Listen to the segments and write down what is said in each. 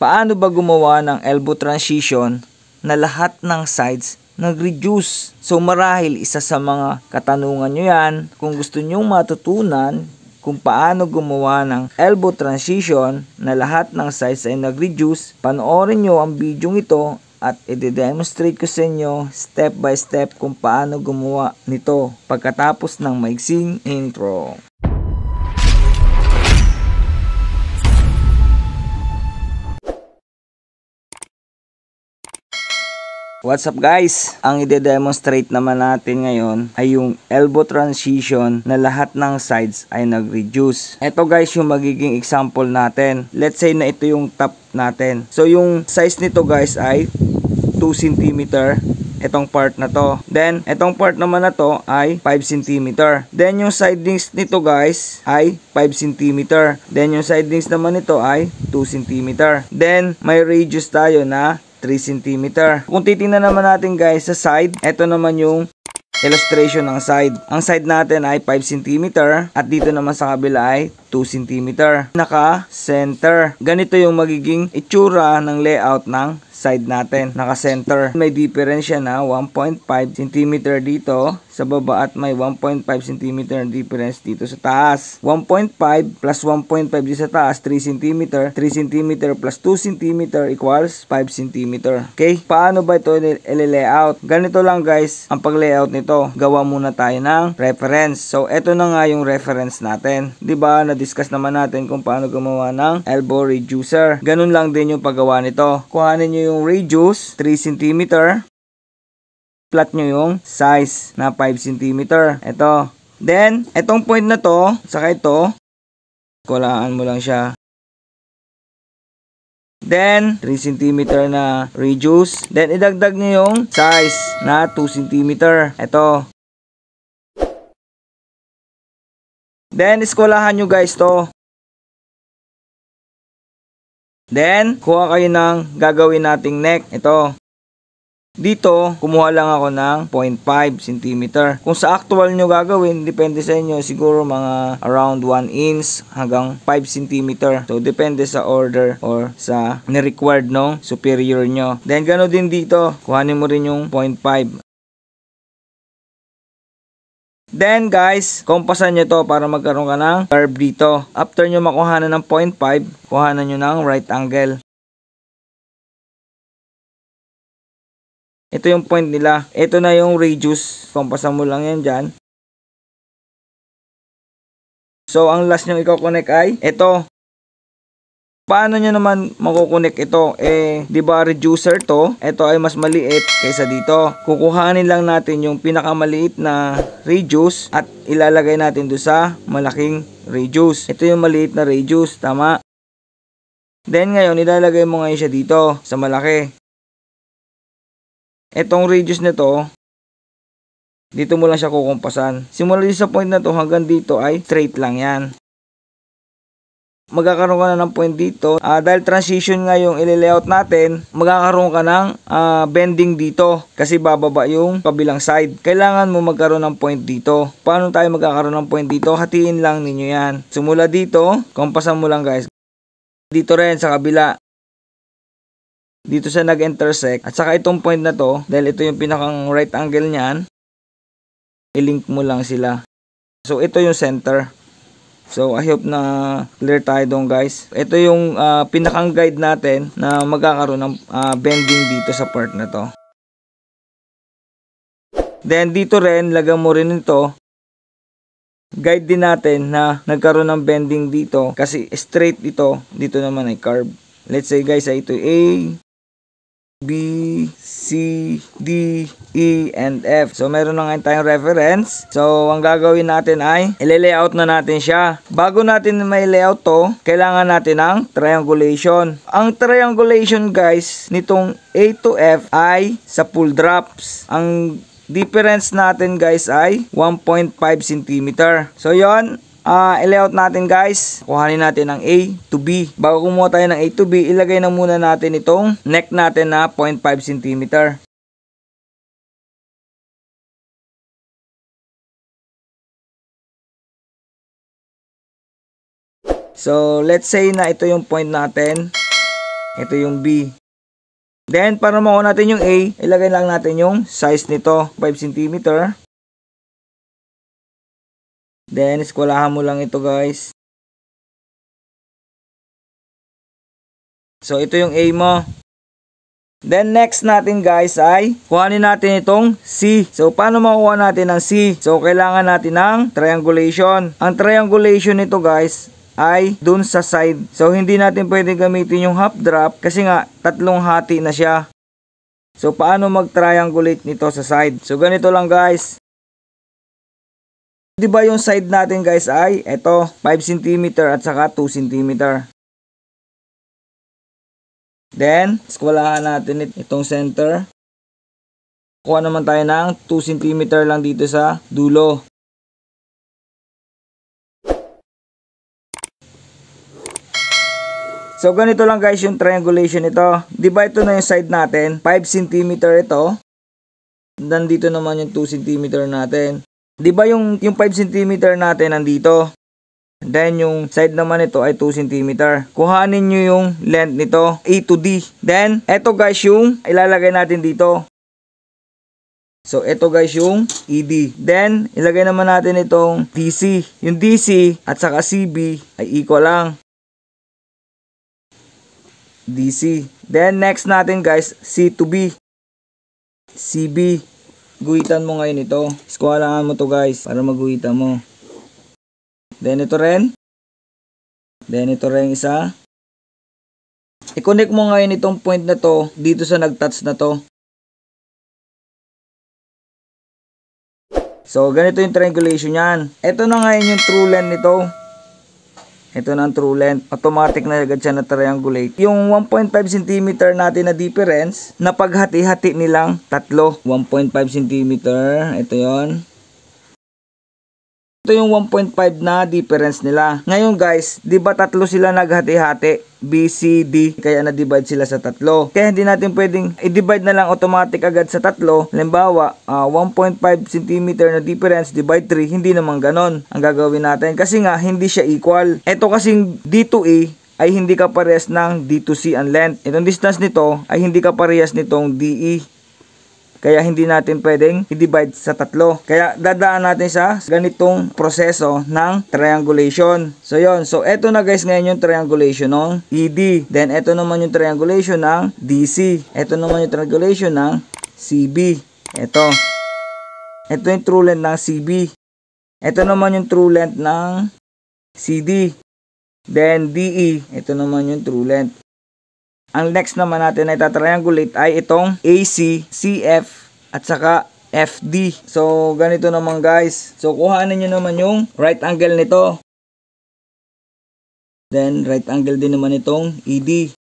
Paano ba gumawa ng elbow transition na lahat ng sides nag-reduce? So marahil isa sa mga katanungan nyo yan. Kung gusto nyong matutunan kung paano gumawa ng elbow transition na lahat ng sides ay nag-reduce, panoorin nyo ang video ito at i-demonstrate ko sa inyo step by step kung paano gumawa nito pagkatapos ng maiksing intro. What's up guys? Ang i-demonstrate naman natin ngayon ay yung elbow transition na lahat ng sides ay nag-reduce. Ito guys yung magiging example natin. Let's say na ito yung top natin. So yung size nito guys ay 2 cm. Itong part na to. Then itong part naman na to ay 5 cm. Then yung sidings nito guys ay 5 cm. Then yung sidings naman nito ay 2 cm. Then may radius tayo na 3 cm. Kung titingnan naman natin guys sa side, ito naman yung illustration ng side. Ang side natin ay 5 cm at dito naman sa kabila ay 2 cm. Naka-center. Ganito yung magiging itsura ng layout ng side natin. Naka-center. May difference siya na 1.5 cm dito sa baba at may 1.5 cm difference dito sa taas. 1.5 plus 1.5 dito sa taas, 3 cm. 3 cm plus 2 cm equals 5 cm. Okay? Paano ba ito i-layout? Ganito lang guys ang pag-layout nito. Gawa muna tayo ng reference. So, ito na nga yung reference natin. Diba? Na-discuss naman natin kung paano gumawa ng elbow reducer. Ganun lang din yung paggawa nito. Kuhanin nyo yung radius, 3 cm. Plot nyo yung size na 5 cm. Ito. Then, itong point na to, saka ito, kulaan mo lang siya. Then, 3 cm na radius. Then, idagdag nyo yung size na 2 cm. Ito. Then, iskulahan nyo guys to. Then, kuha kayo ng gagawin nating neck. Ito. Dito, kumuha lang ako ng 0.5 cm. Kung sa actual nyo gagawin, depende sa inyo, siguro mga around 1 inch hanggang 5 cm. So, depende sa order or sa ni-required ng superior nyo. Then, gano'n din dito, kuhanin mo rin yung 0.5. Then, guys, kompasan nyo to para magkaroon ka ng curve dito. After nyo makuhanan ng 0.5, kuhanan nyo ng right angle. Ito yung point nila. Ito na yung radius. Kompasan mo lang yan dyan. So, ang last nyo i-connect ay ito. Paano nyo naman makukonek ito? Di ba reducer to? Ito ay mas maliit kaysa dito. Kukuhanin lang natin yung pinakamaliit na radius at ilalagay natin doon sa malaking radius. Ito yung maliit na radius. Tama? Then, ngayon, ilalagay mo ngayon siya dito sa malaki. Etong radius nito, dito mo lang siya kukumpasan. Simula sa point na to hanggang dito ay straight lang yan. Magkakaroon ka na ng point dito. Dahil transition nga yung i-layout natin, magkakaroon ka ng bending dito kasi bababa yung kabilang side. Kailangan mo magkaroon ng point dito. Paano tayo magkakaroon ng point dito? Hatiin lang ninyo yan. Simula dito, kumpasan mo lang guys. Dito rin sa kabila. Dito sa nag-intersect. At saka itong point na to, dahil ito yung pinakang right angle niyan, i-link mo lang sila. So, ito yung center. So, I hope na clear tayo doon guys. Ito yung pinakang guide natin na magkakaroon ng bending dito sa part na to. Then, dito rin, lagyan mo rin ito. Guide din natin na nagkaroon ng bending dito kasi straight ito. Dito naman ay curve. Let's say guys, ito A, B, C, D, E, and F. So, meron na ngayon tayong reference. So, ang gagawin natin ay i-layout na natin siya. Bago natin may layout to, kailangan natin ng triangulation. Ang triangulation guys, nitong A to F ay sa pull drops. Ang difference natin guys ay 1.5 cm. So, yon. I-layout natin guys. Kuhanin natin ang A to B. Bago kumuha tayo ng A to B, ilagay na muna natin itong neck natin na 0.5 cm. So, let's say na ito yung point natin. Ito yung B. Then, para makuha natin yung A, ilagay lang natin yung size nito, 5 cm. Then, eskwalahan mo lang ito guys. So, ito yung A mo. Then, next natin guys ay, kuhanin natin itong C. So, paano makuha natin ang C? So, kailangan natin ng triangulation. Ang triangulation nito guys, ay dun sa side. So, hindi natin pwede gamitin yung half drop kasi nga, tatlong hati na siya. So, paano mag-triangulate nito sa side? So, ganito lang guys. Diba yung side natin guys ay, ito, 5 cm at saka 2 cm. Then, eskwalahan natin itong center. Kuha naman tayo ng 2 cm lang dito sa dulo. So, ganito lang guys yung triangulation nito. Diba ito na yung side natin? 5 cm ito. Nandito naman yung 2 cm natin. Diba yung 5 cm natin nandito? Then, yung side naman nito ay 2 cm. Kuhanin nyo yung length nito, A to D. Then, eto guys yung ilalagay natin dito. So, eto guys yung ED. Then, ilagay naman natin itong DC. Yung DC at saka CB ay equal lang. DC. Then, next natin guys, C to B. CB. Guhitan mo ngayon ito. Eskwalahan mo to guys para maguhitan mo. Then ito rin. Then ito rin isa. I-connect mo ngayon itong point na to dito sa nag-touch na to. So ganito yung triangulation yan. Ito na ngayon yung true length nito. Ito na ang true length. Automatic na agad siya na triangulate. Yung 1.5 cm natin na difference, na paghati-hati nilang tatlo. 1.5 cm. Ito yon. Ito yung 1.5 na difference nila. Ngayon guys, di ba tatlo sila naghati-hati? B, C, D. Kaya na-divide sila sa tatlo. Kaya hindi natin pwedeng i-divide na lang automatic agad sa tatlo. Halimbawa, 1.5 cm na difference divide 3. Hindi naman ganon ang gagawin natin. Kasi nga, hindi siya equal. Ito kasing D to A ay hindi kaparehas ng D to C ang length. Itong distance nito ay hindi kaparehas nitong DE. Kaya hindi natin pwedeng i-divide sa tatlo. Kaya dadaan natin sa ganitong proseso ng triangulation. So yon. So eto na guys ngayon yung triangulation ng ED. Then eto naman yung triangulation ng DC. Eto naman yung triangulation ng CB. Eto. Eto yung true length ng CB. Eto naman yung true length ng CD. Then DE. Eto naman yung true length. Ang next naman natin na itatriangulate ay itong AC, CF, at saka FD. So, ganito naman guys. So, kuhanin nyo naman yung right angle nito. Then, right angle din naman itong ED.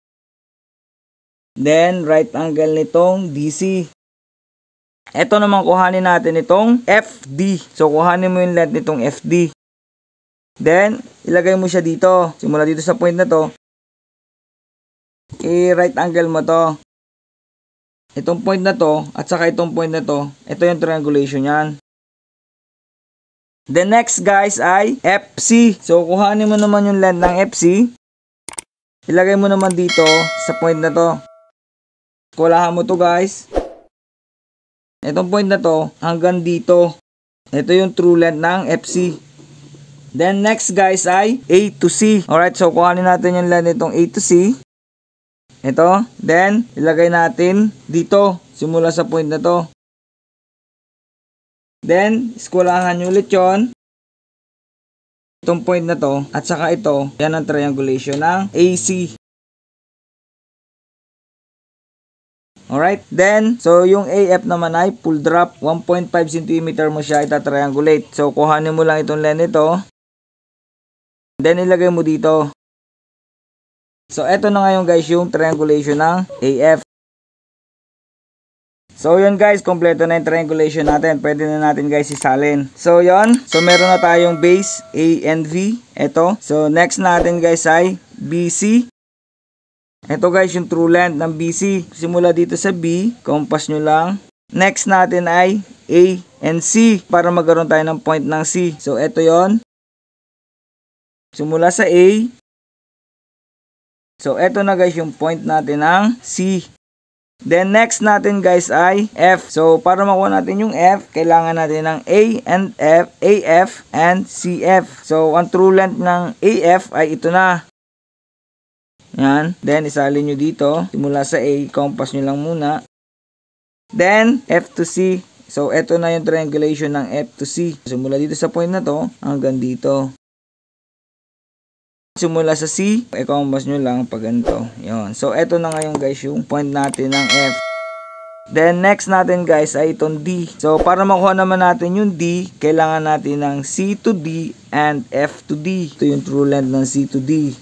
Then, right angle nitong DC. Ito naman kuhanin natin itong FD. So, kuhanin mo yung length nitong FD. Then, ilagay mo siya dito. Simula dito sa point na to. I-right angle mo to. Itong point na to at saka itong point na to, ito yung triangulation yan. The next guys ay FC. So kuhanin mo naman yung length ng FC. Ilagay mo naman dito sa point na to. Kulahan mo to guys. Itong point na to hanggang dito. Ito yung true length ng FC. Then next guys ay A to C. Alright, so kuhanin natin yung length nitong A to C. Ito, then ilagay natin dito, simula sa point na to. Then, eskwalahan nyo ulit yun. Itong point na to, at saka ito, yan ang triangulation ng AC. Alright, then, so yung AF naman ay full drop, 1.5 cm mo siya itatriangulate. So, kuhanin mo lang itong length nito. Then, ilagay mo dito. So, eto na ngayon guys yung triangulation ng AF. So, yun guys, kompleto na yung triangulation natin. Pwede na natin guys isalin. So, yun. So, meron na tayong base A and V. Eto. So, next natin guys ay BC. Eto guys yung true length ng BC. Simula dito sa B, compass nyo lang. Next natin ay A and C para magkaroon tayo ng point ng C. So, eto yon. Simula sa A. So, eto na guys yung point natin ng C. Then, next natin guys ay F. So, para makuha natin yung F, kailangan natin ng A and F, AF and CF. So, ang true length ng AF ay ito na. Yan. Then, isalin nyo dito. Simula sa A, compass nyo lang muna. Then, F to C. So, eto na yung triangulation ng F to C. Simula dito sa point na to, hanggang dito. Simula sa C, i-compass nyo lang pag ganito. Yun. So, eto na ngayon guys yung point natin ng F. Then, next natin guys ay itong D. So, para makuha naman natin yung D, kailangan natin ng C to D and F to D. Ito yung true length ng C to D.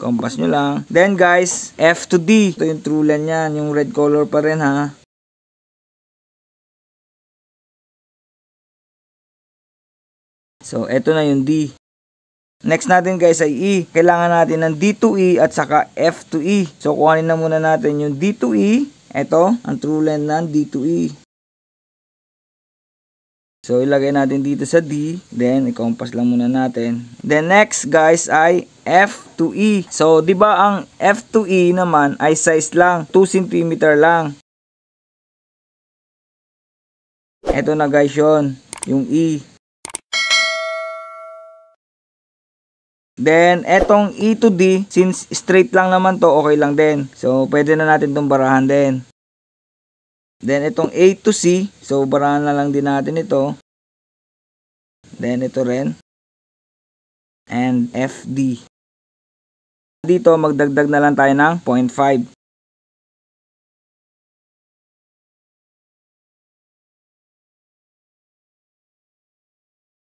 Compass nyo lang. Then guys, F to D. Ito yung true length yan. Yung red color pa rin ha. So, eto na yung D. Next natin guys ay E. Kailangan natin ng D to E at saka F to E. So, kuhanin na muna natin yung D to E. Eto, ang true length ng D to E. So, ilagay natin dito sa D. Then, i-compass lang muna natin. Then, next guys ay F to E. So, di ba ang F to E naman ay size lang. 2 cm lang. Eto na guys yun. Yung E. Then, etong E to D, since straight lang naman to, okay lang din. So, pwede na natin itong barahan din. Then, itong A to C, so, barahan na lang din natin ito. Then, ito rin. And FD. Dito, magdagdag na lang tayo ng 0.5.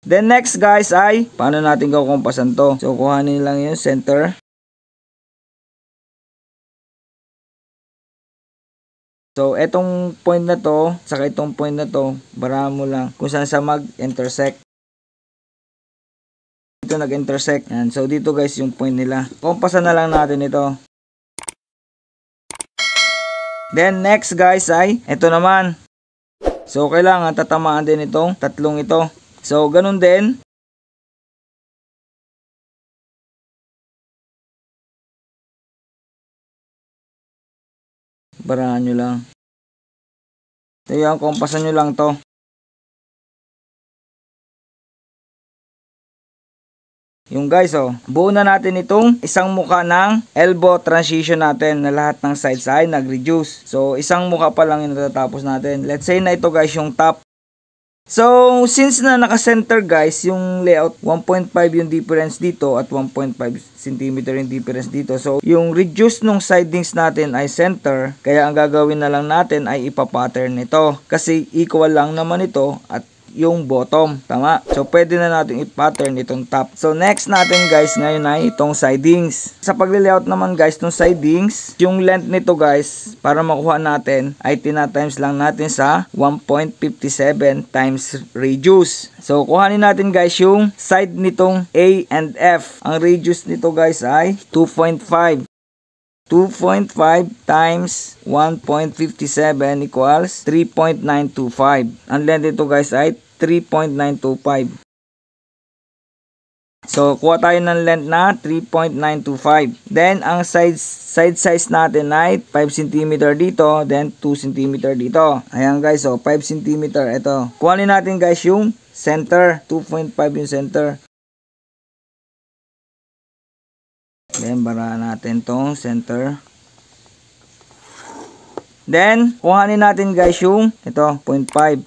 Then next guys ay, paano natin kukumpasan to? So, kuhanin lang yung center. So, etong point na to, saka itong point na to, barahan mo lang kung saan sa mag-intersect. Dito nag-intersect. Yan. So, dito guys yung point nila. Kumpasan na lang natin ito. Then next guys ay, ito naman. So, kailangan tatamaan din itong tatlong ito. So, ganun din. Barahan nyo lang. So, yan, kompasan nyo lang to. Yung guys, oh, buo na natin itong isang muka ng elbow transition natin na lahat ng sides ay nag-reduce. So, isang muka pa lang yung natatapos natin. Let's say na ito guys yung top. So, since na naka-center guys, yung layout, 1.5 yung difference dito at 1.5 cm yung difference dito. So, yung reduce nung sidings natin ay center, kaya ang gagawin na lang natin ay ipapattern nito. Kasi equal lang naman ito at yung bottom. Tama? So, pwede na natin i-pattern itong top. So, next natin guys, ngayon ay itong sidings. Sa pag-layout naman guys, ng sidings, yung length nito guys, para makuha natin, ay tinatimes lang natin sa 1.57 times radius. So, kuhanin natin guys yung side nitong A and F. Ang radius nito guys ay 2.5. 2.5 times 1.57 equals 3.925. Ang length nito guys ay 3.925. So, kuha tayo ng length na 3.925. Then, ang side size natin ay 5 cm dito, then 2 cm dito. Ayan guys, so 5 cm ito. Kuhanin natin guys yung center, 2.5 yung center. Then, barahan natin tong center. Then, kuhanin natin guys yung ito, 0.5.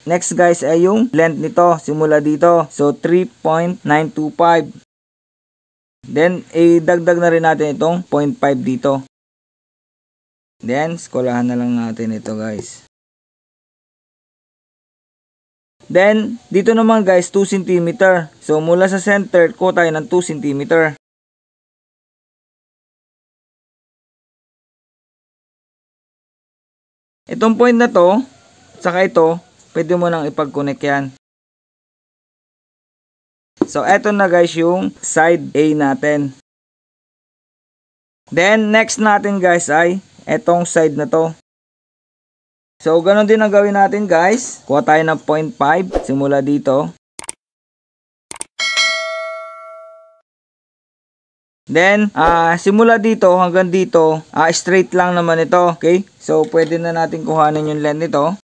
Next guys ay yung length nito, simula dito. So, 3.925. Then, idagdag na rin natin itong 0.5 dito. Then, skolahan na lang natin ito guys. Then, dito naman guys, 2 cm. So, mula sa center, kuha tayo ng 2 cm. Itong point na to, saka ito, pwede mo nang ipag-connect yan. So, eto na guys yung side A natin. Then, next natin guys ay etong side na to. So, ganun din ang gawin natin guys. Kuha tayo ng 0.5 simula dito. Then, simula dito hanggang dito, straight lang naman ito. Okay? So, pwede na natin kuhanin yung length nito.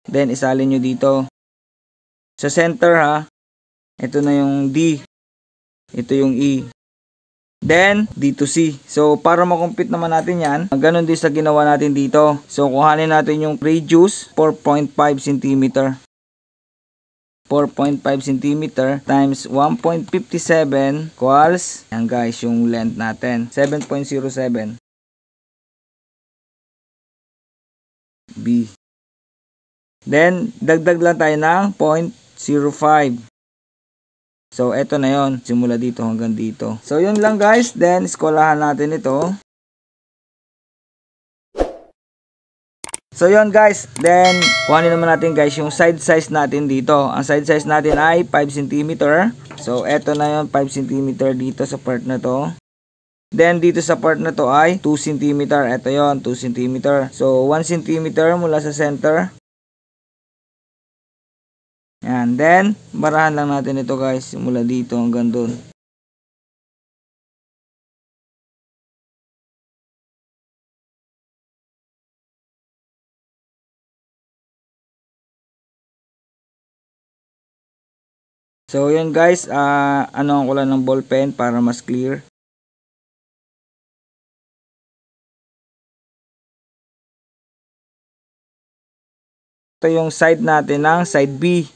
Then, isalin nyo dito. Sa center ha, ito na yung D. Ito yung E. Then, dito C. So, para makompute naman natin yan, ganun din sa ginawa natin dito. So, kuhanin natin yung radius, 4.5 cm. 4.5 cm times 1.57 equals, yan guys, yung length natin, 7.07 B. Then, dagdag lang tayo ng 0.05. So, eto na yon, simula dito hanggang dito. So, yun lang guys. Then, eskolahan natin ito. So, yun guys. Then, kuhanin naman natin guys yung side size natin dito. Ang side size natin ay 5 cm. So, eto na yon, 5 cm dito sa part na to. Then, dito sa part na to ay 2 cm. Eto yon, 2 cm. So, 1 cm mula sa center. Yan. Then, barahan lang natin ito guys. Mula dito hanggang doon. So, yun guys. Ano ko lang ng ball pen para mas clear. Ito yung side natin ng side B.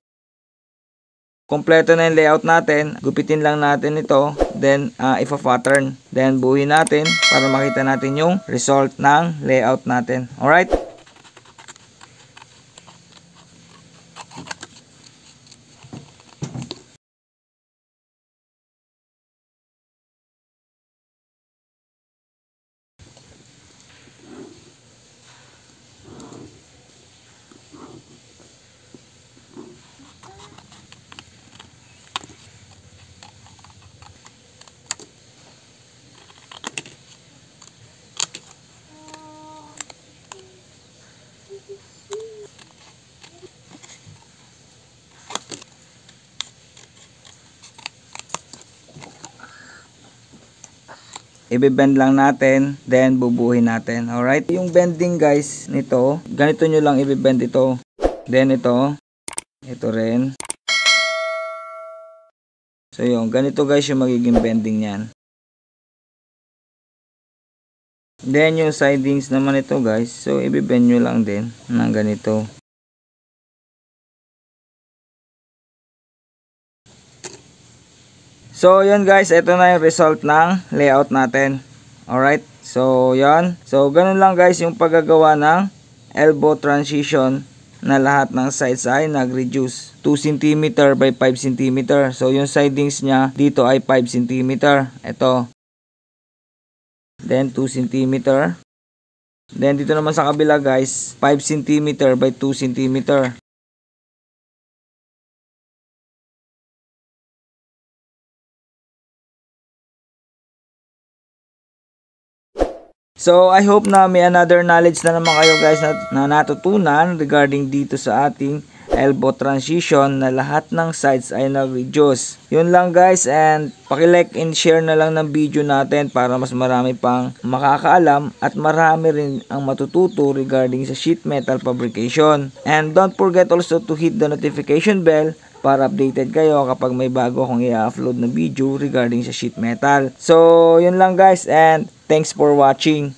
Kompleto na yung layout natin. Gupitin lang natin ito. Then, ipa-pattern. Then, buuin natin para makita natin yung result ng layout natin. Alright? I-bend lang natin, then bubuhin natin. Alright? Yung bending guys nito, ganito nyo lang i-bend ito. Then ito rin. So yun, ganito guys yung magiging bending niyan. Then yung sidings naman ito guys, so i-bend nyo lang din ng ganito. So, yun guys, ito na yung result ng layout natin. Alright, so yun. So, ganun lang guys yung paggagawa ng elbow transition na lahat ng sides ay nag-reduce. 2 cm by 5 cm. So, yung sidings niya dito ay 5 cm. Ito. Then, 2 cm. Then, dito naman sa kabila guys, 5 cm by 2 cm. So, I hope na may another knowledge na naman kayo guys na natutunan regarding dito sa ating elbow transition na lahat ng sides ay nag-reduce. Yun lang guys, and paki-like and share na lang ng video natin para mas marami pang makakaalam at marami rin ang matututo regarding sa sheet metal fabrication. And don't forget also to hit the notification bell para updated kayo kapag may bago akong i-upload na video regarding sa sheet metal. So, yun lang guys, and thanks for watching.